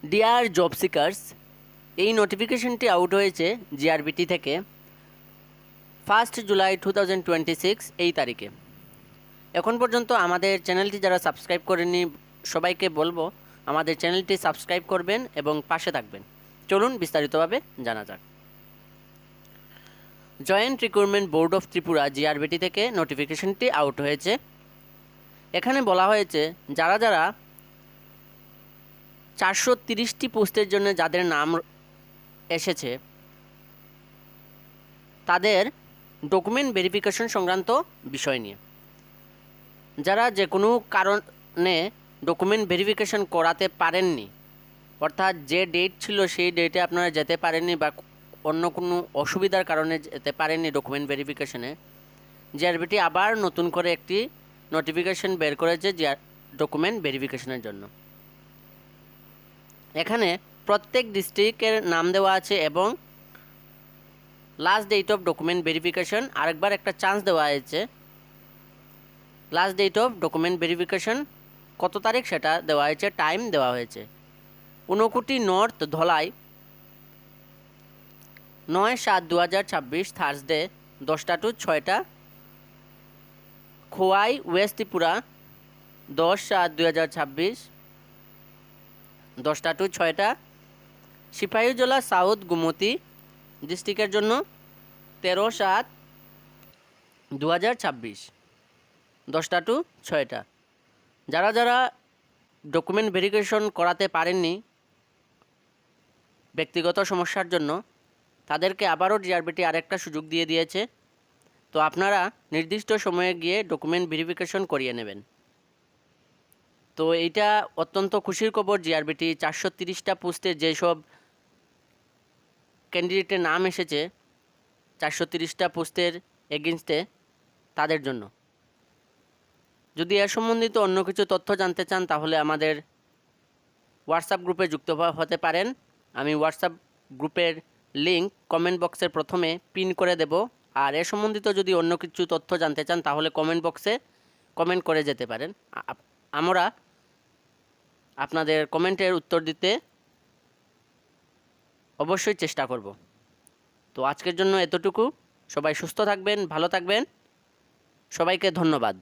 Deer job seekers, এই নোটিফিকেশনটি out হয়েছে GRBT থেকে 1 জুলাই 2026 এই তারিখে। এখন পর্যন্ত আমাদের চ্যানেলটি যারা সাবস্ক্রাইব করেনি সবাইকে বলবো আমাদের চ্যানেলটি সাবস্ক্রাইব করবেন এবং পাশে থাকবেন। চলুন বিস্তারিতভাবে জানা যাক। Joint recruitment board of Tripura GRBT থেকে নোটিফিকেশনটি আউট হয়েছে। এখানে বলা হয়েছে যারা 430টি পোস্টের জন্য যাদের নাম এসেছে তাদের ডকুমেন্ট ভেরিফিকেশন সংক্রান্ত বিষয় নিয়ে, যারা যে কোনো কারণে ডকুমেন্ট ভেরিফিকেশন করাতে পারেননি, অর্থাৎ যে ডেট ছিল সেই ডেটে আপনারা যেতে পারেননি বা অন্য কোনো অসুবিধার কারণে যেতে পারেননি ডকুমেন্ট ভেরিফিকেশনে, জিআরবিটি আবার নতুন করে একটি নোটিফিকেশন বের করেছে ডকুমেন্ট ভেরিফিকেশনের জন্য। এখানে প্রত্যেক ডিস্ট্রিক্টের নাম দেওয়া আছে এবং last date of document verification আরেকবার একটা চান্স দেওয়া হয়েছে। Last date of document verification কত তারিখ সেটা দেওয়া হয়েছে, টাইম দেওয়া হয়েছে। ঊনকোটি নর্থ ধলাই 9/7/2026 থার্সডে 10টা to 6টা। খোয়াই ওয়েস্ট ত্রিপুরা 10/7/2026 10টা to 6টা। সিপাহীজলা সাউথ গুমতি ডিস্ট্রিক্টের জন্য 13/7/2026 10টা to 6টা। যারা ডকুমেন্ট ভেরিফিকেশন করাতে পারেননি ব্যক্তিগত সমস্যার জন্য, তাদেরকে আবারও জিআরবিটি আরেকটা সুযোগ দিয়ে দিয়েছে। তো আপনারা নির্দিষ্ট সময়ে গিয়ে ডকুমেন্ট ভেরিফিকেশন করিয়ে নেবেন। তো এইটা অত্যন্ত খুশির খবর জিআরবিটি 430টা পোস্টে যেসব ক্যান্ডিডেটের নাম এসেছে 430টা পোস্টের এগেনস্টে তাদের জন্য। যদি এর সম্বন্ধিত অন্য কিছু তথ্য জানতে চান তাহলে আমাদের হোয়াটসঅ্যাপ গ্রুপে যুক্ত হতে পারেন। আমি হোয়াটসঅ্যাপ গ্রুপের লিঙ্ক কমেন্ট বক্সের প্রথমে পিন করে দেব। আর এ সম্বন্ধিত যদি অন্য কিছু তথ্য জানতে চান তাহলে কমেন্ট বক্সে কমেন্ট করে যেতে পারেন। আমরা আপনাদের কমেন্টের উত্তর দিতে অবশ্যই চেষ্টা করব। তো আজকের জন্য এতটুকু। সবাই সুস্থ থাকবেন, ভালো থাকবেন। সবাইকে ধন্যবাদ।